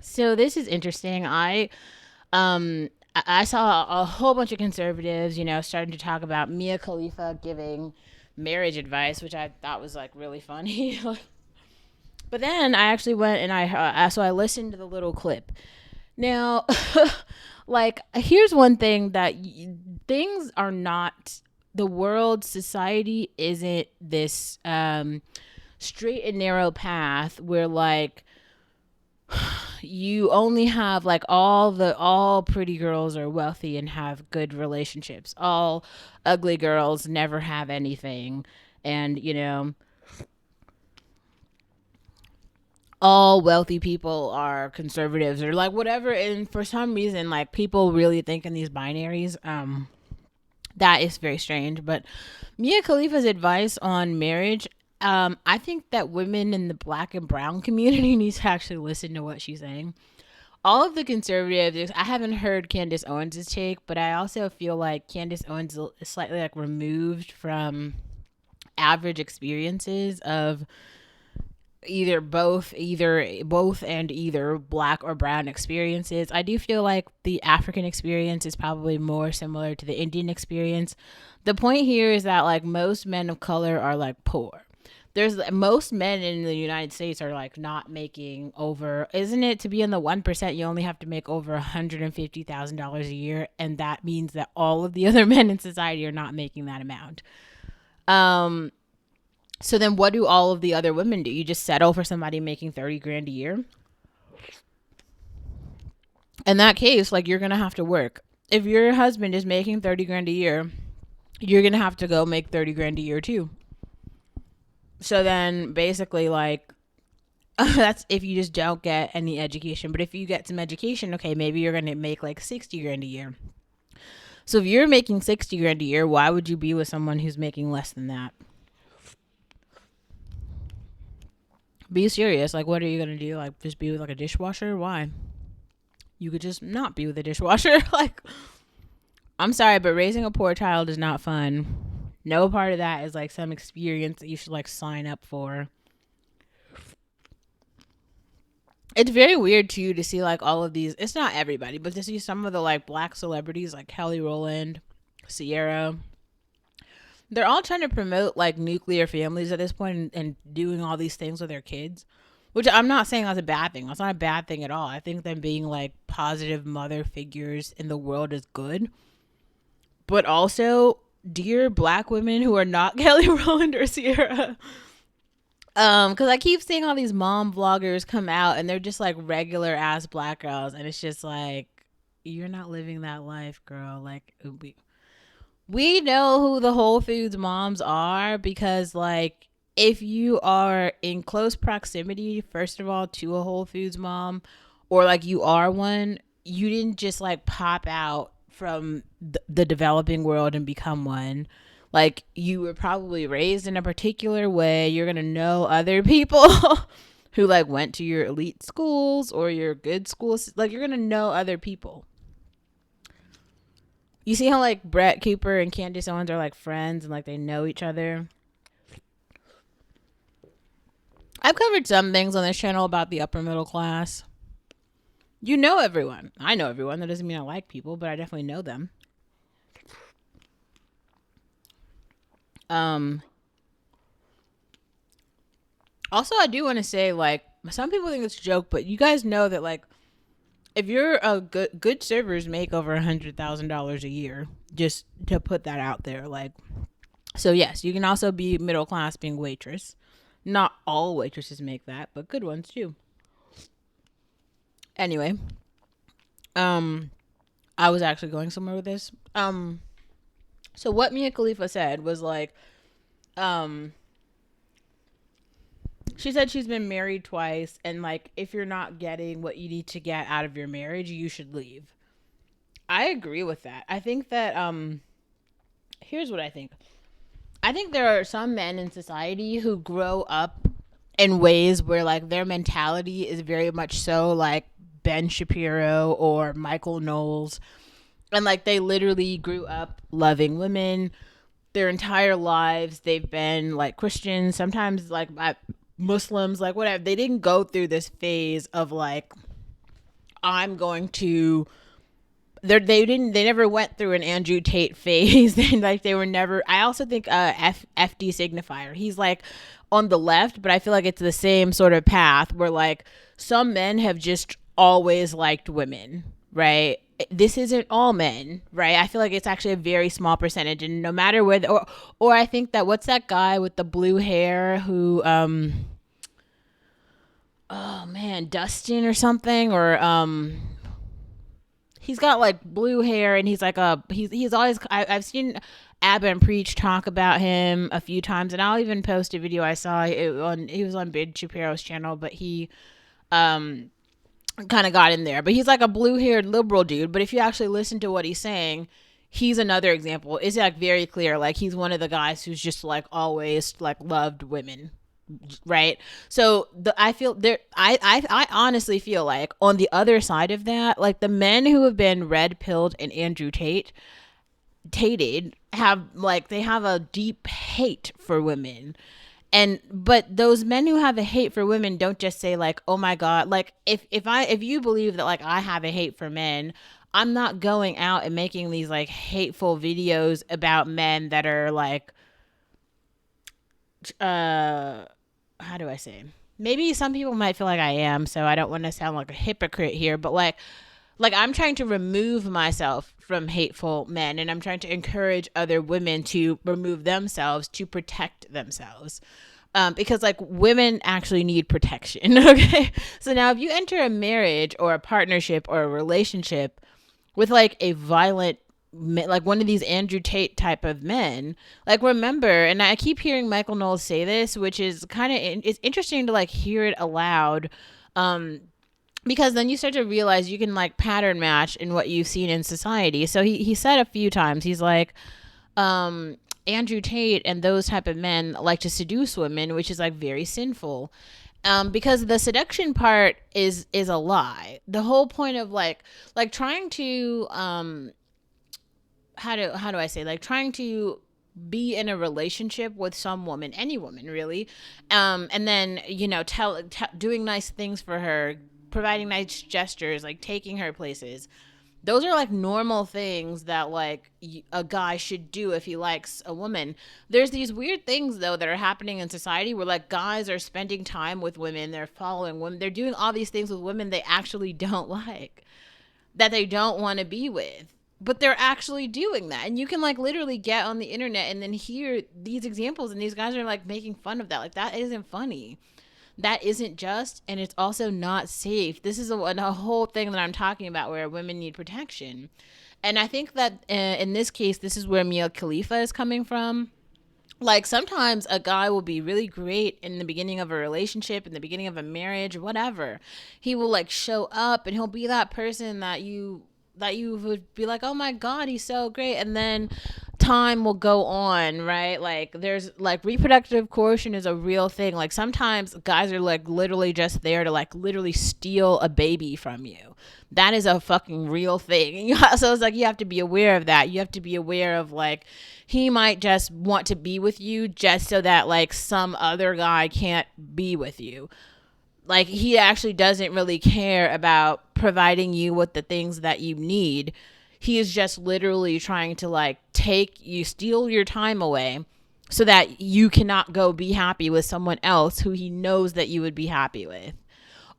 So this is interesting. I saw a whole bunch of conservatives, starting to talk about Mia Khalifa giving marriage advice, which I thought was like really funny. But then I actually went and I listened to the little clip. Now, like, here's one thing that things are not, the world, society isn't this straight and narrow path where like you only have like all pretty girls are wealthy and have good relationships. All ugly girls never have anything. And, all wealthy people are conservatives or like whatever. And for some reason, like people really think in these binaries. That is very strange. But Mia Khalifa's advice on marriage, I think that women in the black and brown community need to actually listen to what she's saying. All of the conservatives, I haven't heard Candace Owens' take, but I also feel like Candace Owens is slightly like removed from average experiences of either black or brown experiences. I do feel like the African experience is probably more similar to the Indian experience. The point here is that like most men of color are like poor. There's most men in the United States are like not making over, isn't it, to be in the 1%, you only have to make over $150,000 a year, and that means that all of the other men in society are not making that amount. Um so then what do all of the other women do? You just settle for somebody making 30 grand a year? In that case, like you're going to have to work. If your husband is making 30 grand a year, you're going to have to go make 30 grand a year too. So then basically like that's if you just don't get any education. But if you get some education, okay, maybe you're going to make like 60 grand a year. So if you're making 60 grand a year, why would you be with someone who's making less than that? Be serious. Like, what are you going to do? Like, just be with like a dishwasher? Why? You could just not be with a dishwasher. Like, I'm sorry, but raising a poor child is not fun. No part of that is like some experience that you should like sign up for. It's very weird too to see like all of these. It's not everybody, but to see some of the like black celebrities like Kelly Rowland, Sierra. They're all trying to promote like nuclear families at this point and doing all these things with their kids, which I'm not saying that's a bad thing. That's not a bad thing at all. I think them being like positive mother figures in the world is good. But also, dear black women who are not Kelly Rowland or Sierra, because I keep seeing all these mom vloggers come out and they're just like regular ass black girls, and it's just like you're not living that life, girl. Like we know who the Whole Foods moms are because like if you are in close proximity, first of all, to a Whole Foods mom, or like you are one, you didn't just like pop out from the developing world and become one. Like you were probably raised in a particular way. You're gonna know other people who like went to your elite schools or your good schools. Like you're gonna know other people. You see how like Brett Cooper and Candace Owens are like friends and like they know each other. I've covered some things on this channel about the upper middle class. You know everyone. I know everyone. That doesn't mean I like people, but I definitely know them. Um Also, I do want to say like some people think it's a joke, but you guys know that like if you're a good servers make over $100,000 a year. Just to put that out there, like so. Yes, you can also be middle class being waitress. Not all waitresses make that, but good ones too. Anyway, um, I was actually going somewhere with this. So what Mia Khalifa said was like, um, she said she's been married twice, and like if you're not getting what you need to get out of your marriage, you should leave. I agree with that. I think that here's what I think. I think there are some men in society who grow up in ways where like their mentality is very much so like Ben Shapiro or Michael Knowles, and like they literally grew up loving women their entire lives. They've been like Christians, sometimes like Muslims, like whatever. They didn't go through this phase of like I'm going to, they never went through an Andrew Tate phase. They were never. I also think FD Signifier, he's like on the left, but I feel like it's the same sort of path where like some men have just always liked women, right? This isn't all men, right? I feel like it's actually a very small percentage, and no matter where or I think that, what's that guy with the blue hair who oh man, Dustin or something, or he's got like blue hair, and he's like he's always, I've seen Abba and Preach talk about him a few times, and I'll even post a video I saw he was on Ben Shapiro's channel, but he kind of got in there. But he's like a blue haired liberal dude, but if you actually listen to what he's saying, he's another example. It's like very clear, like he's one of the guys who's just like always like loved women, right? So I feel there, I honestly feel like on the other side of that, like the men who have been red pilled and Andrew Tated have like, they have a deep hate for women. And but those men who have a hate for women don't just say like, oh my god, like if you believe that like I have a hate for men, I'm not going out and making these like hateful videos about men that are like how do I say? Maybe some people might feel like I am, so I don't want to sound like a hypocrite here, but like I'm trying to remove myself from hateful men, and I'm trying to encourage other women to remove themselves to protect themselves. Because like women actually need protection. Okay. So now if you enter a marriage or a partnership or a relationship with like a violent, like one of these Andrew Tate type of men, like remember, and I keep hearing Michael Knowles say this, which is kind of, it's interesting to like hear it aloud. Because then you start to realize you can like pattern match in what you've seen in society. So he said a few times, he's like, Andrew Tate and those type of men like to seduce women, which is like very sinful. Because the seduction part is a lie. The whole point of like trying to, how do I say, like trying to be in a relationship with some woman, any woman really, and then, you know, doing nice things for her, providing nice gestures, like taking her places. Those are like normal things that like a guy should do if he likes a woman. There's these weird things though that are happening in society where like guys are spending time with women, they're following women, they're doing all these things with women they actually don't like, that they don't want to be with, but they're actually doing that. And you can like literally get on the internet and then hear these examples, and these guys are like making fun of that. Like that isn't funny. That isn't just, and it's also not safe. This is a whole thing that I'm talking about where women need protection. And I think that in this case, this is where Mia Khalifa is coming from. Like sometimes a guy will be really great in the beginning of a relationship, in the beginning of a marriage, whatever. He will like show up and he'll be that person that you would be like, oh my God, he's so great. And then time will go on, right? Like there's like reproductive coercion is a real thing. Like sometimes guys are like literally just there to like literally steal a baby from you. That is a fucking real thing. So it's like you have to be aware of that. You have to be aware of like he might just want to be with you just so that like some other guy can't be with you. Like he actually doesn't really care about providing you with the things that you need. He is just literally trying to like steal your time away so that you cannot go be happy with someone else who he knows that you would be happy with.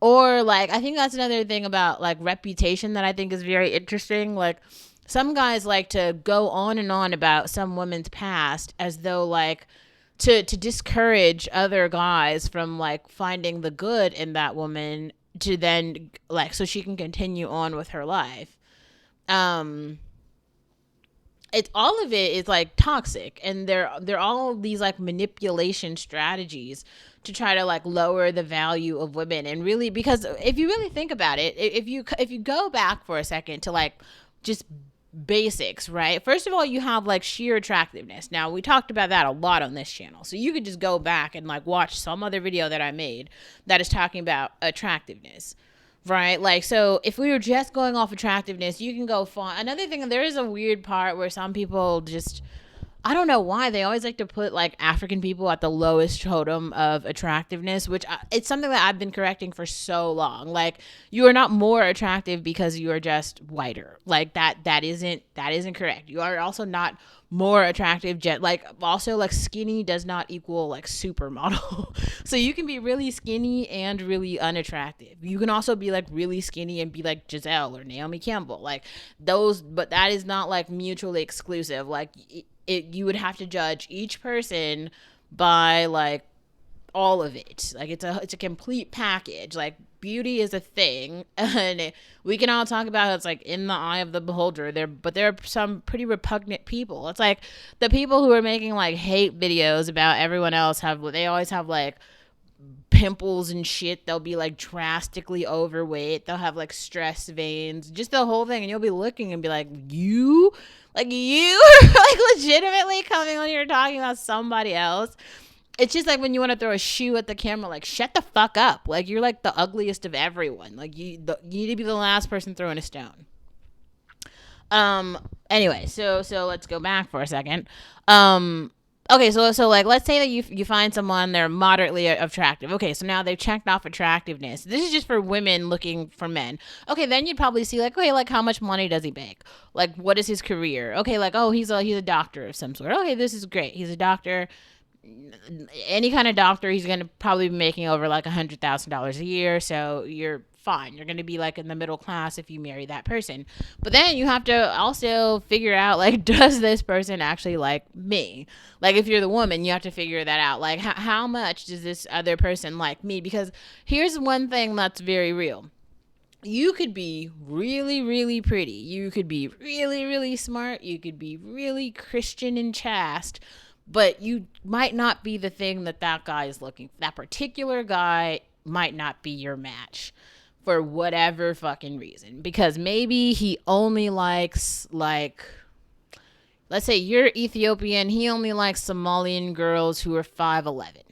Or like, I think that's another thing about like reputation that I think is very interesting. Like some guys like to go on and on about some woman's past as though like to discourage other guys from like finding the good in that woman to then like, so she can continue on with her life. It's all of it is like toxic, and they're all these like manipulation strategies to try to like lower the value of women. And really, because if you really think about it, if you go back for a second to like just basics, right? First of all, you have like sheer attractiveness. Now we talked about that a lot on this channel, so you could just go back and like watch some other video that I made that is talking about attractiveness. Right? Like, so if we were just going off attractiveness, you can go find another thing. There is a weird part where some people just I don't know why they always like to put like African people at the lowest totem of attractiveness, which it's something that I've been correcting for so long. Like, you are not more attractive because you are just whiter. Like, that isn't correct. You are also not more attractive like, also, like, skinny does not equal like supermodel. So you can be really skinny and really unattractive. You can also be like really skinny and be like Giselle or Naomi Campbell, like those, but that is not like mutually exclusive. Like, you would have to judge each person by like all of it. Like, it's a complete package. Like, beauty is a thing, and we can all talk about it's like in the eye of the beholder. But there are some pretty repugnant people. It's like the people who are making like hate videos about everyone else they always have like pimples and shit. They'll be like drastically overweight. They'll have like stress veins, just the whole thing. And you'll be looking and be like, you are like legitimately coming on here talking about somebody else. It's just like when you want to throw a shoe at the camera, like, shut the fuck up. Like, you're like the ugliest of everyone. Like, you need to be the last person throwing a stone. Anyway, so let's go back for a second. Okay, so like, let's say that you find someone, they're moderately attractive. Okay, so now they've checked off attractiveness. This is just for women looking for men. Okay, then you'd probably see like, okay, like, how much money does he make? Like, what is his career? Okay, like, oh, he's a doctor of some sort. Okay, this is great. He's a doctor. Any kind of doctor, he's going to probably be making over like $100,000 a year. So you're fine. You're going to be like in the middle class if you marry that person. But then you have to also figure out, like, does this person actually like me? Like, if you're the woman, you have to figure that out. Like, how much does this other person like me? Because here's one thing that's very real. You could be really, really pretty. You could be really, really smart. You could be really Christian and chaste. But you might not be the thing that guy is looking for. That particular guy might not be your match for whatever fucking reason. Because maybe he only likes, like, let's say you're Ethiopian. He only likes Somalian girls who are 5'11".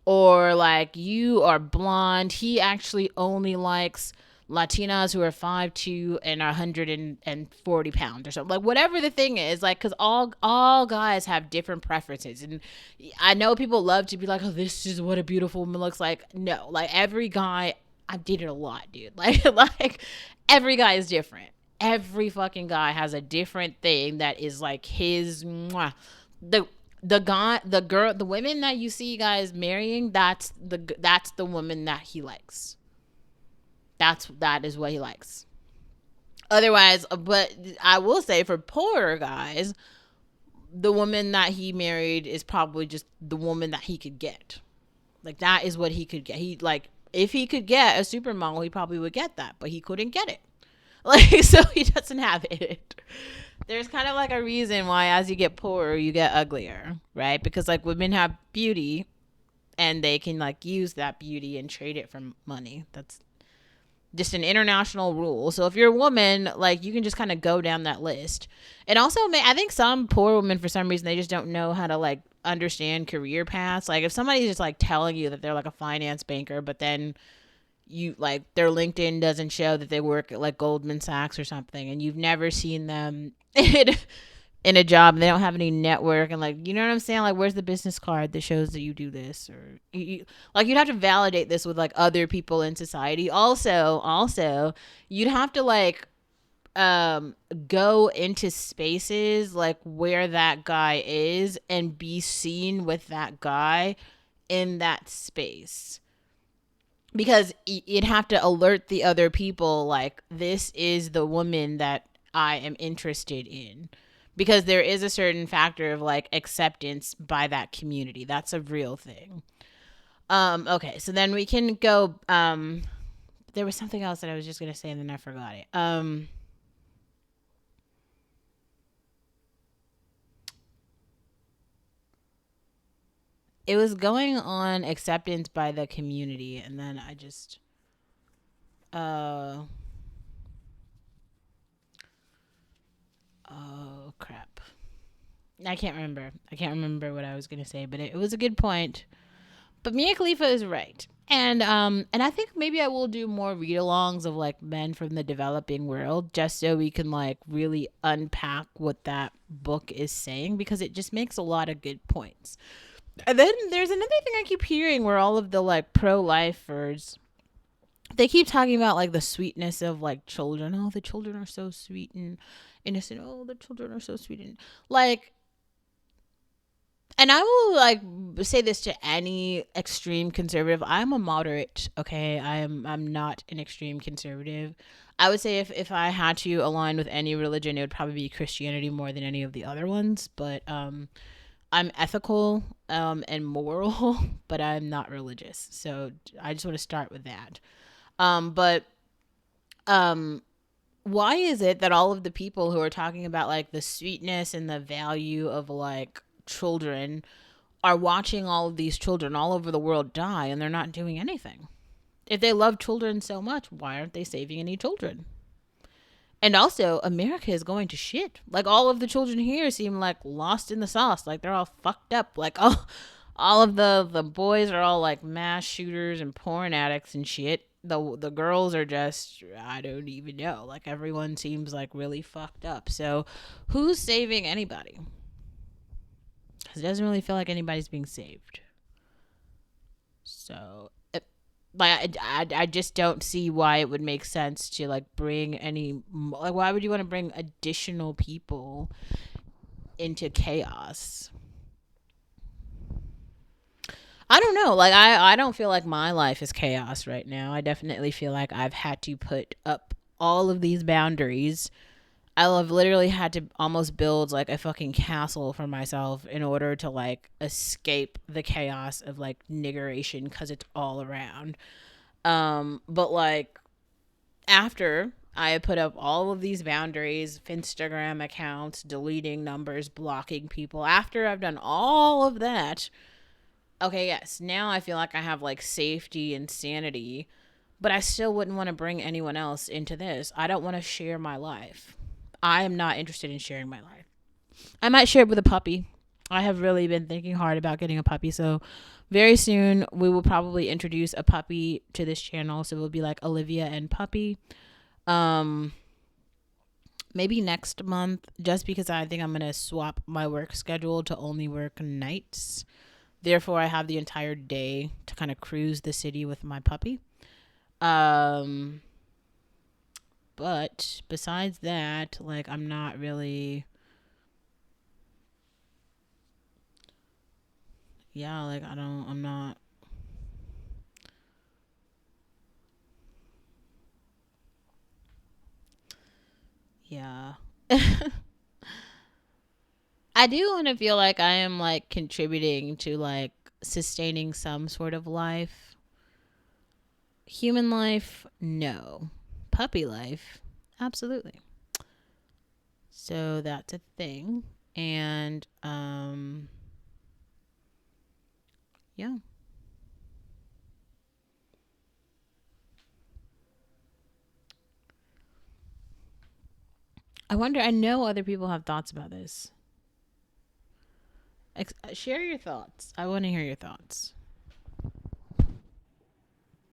Or, like, you are blonde. He actually only likes Latinas who are 5'2" and 140 pounds or something. Like, whatever the thing is, like, because all guys have different preferences. And I know people love to be like, oh, this is what a beautiful woman looks like. No, like, every guy, I've dated a lot, dude. Like every guy is different. Every fucking guy has a different thing that is like his mwah. The guy, the girl, the women that you see guys marrying, that's the woman that he likes. That is what he likes. Otherwise, but I will say for poorer guys, the woman that he married is probably just the woman that he could get. Like, that is what he could get. He, like, if he could get a supermodel, he probably would get that, but he couldn't get it. Like, so he doesn't have it. There's kind of like a reason why as you get poorer, you get uglier, right? Because, like, women have beauty and they can, like, use that beauty and trade it for money. That's just an international rule. So if you're a woman, like, you can just kind of go down that list. And also, I think some poor women, for some reason, they just don't know how to, like, understand career paths. Like, if somebody's just, like, telling you that they're, like, a finance banker, but then you, like, their LinkedIn doesn't show that they work at, like, Goldman Sachs or something, and you've never seen them in a job and they don't have any network, and, like, you know what I'm saying? Like, where's the business card that shows that you do this? Or like, you'd have to validate this with, like, other people in society. Also, you'd have to, like, go into spaces like where that guy is and be seen with that guy in that space, because you'd have to alert the other people, like, this is the woman that I am interested in, because there is a certain factor of, like, acceptance by that community. That's a real thing. Okay, so then we can go, there was something else that I was just going to say and then I forgot it. It was going on acceptance by the community, and then I just, oh crap. I can't remember what I was going to say, but it was a good point. But Mia Khalifa is right. And I think maybe I will do more read-alongs of like men from the developing world, just so we can like really unpack what that book is saying, because it just makes a lot of good points. And then there's another thing I keep hearing where all of the like pro-lifers, they keep talking about like the sweetness of like children. Oh, the children are so sweet and innocent. Oh, the children are so sweet and like, and I will like say this to any extreme conservative. I'm a moderate, okay? I'm not an extreme conservative. I would say if I had to align with any religion, it would probably be Christianity more than any of the other ones. But I'm ethical and moral, but I'm not religious. So I just want to start with that. But um, why is it that all of the people who are talking about like the sweetness and the value of like children are watching all of these children all over the world die and they're not doing anything? If they love children so much, why aren't they saving any children? And also, America is going to shit. Like, all of the children here seem like lost in the sauce. Like, they're all fucked up. Like, all of the boys are all like mass shooters and porn addicts and shit. The girls are just, I don't even know. Like, everyone seems like really fucked up. So, who's saving anybody? Because it doesn't really feel like anybody's being saved. So, like I just don't see why it would make sense to like bring any, like, why would you want to bring additional people into chaos? I don't know. Like, I don't feel like my life is chaos right now. I definitely feel like I've had to put up all of these boundaries. I've literally had to almost build like a fucking castle for myself in order to like escape the chaos of like niggeration, because it's all around. But like, after I put up all of these boundaries, Instagram accounts, deleting numbers, blocking people, after I've done all of that, okay, yes, now I feel like I have like safety and sanity, but I still wouldn't want to bring anyone else into this. I don't want to share my life. I am not interested in sharing my life. I might share it with a puppy. I have really been thinking hard about getting a puppy, so very soon we will probably introduce a puppy to this channel. So it will be like Olivia and Puppy. Um, Maybe next month, just because I think I'm gonna swap my work schedule to only work nights. Therefore, I have the entire day to kind of cruise the city with my puppy. Um, but besides that, like, I'm not really, yeah, like, I'm not, yeah. I do want to feel like I am like contributing to like sustaining some sort of life. Human life, no. Puppy life, absolutely. So that's a thing. And yeah. I wonder, I know other people have thoughts about this. Share your thoughts. I want to hear your thoughts.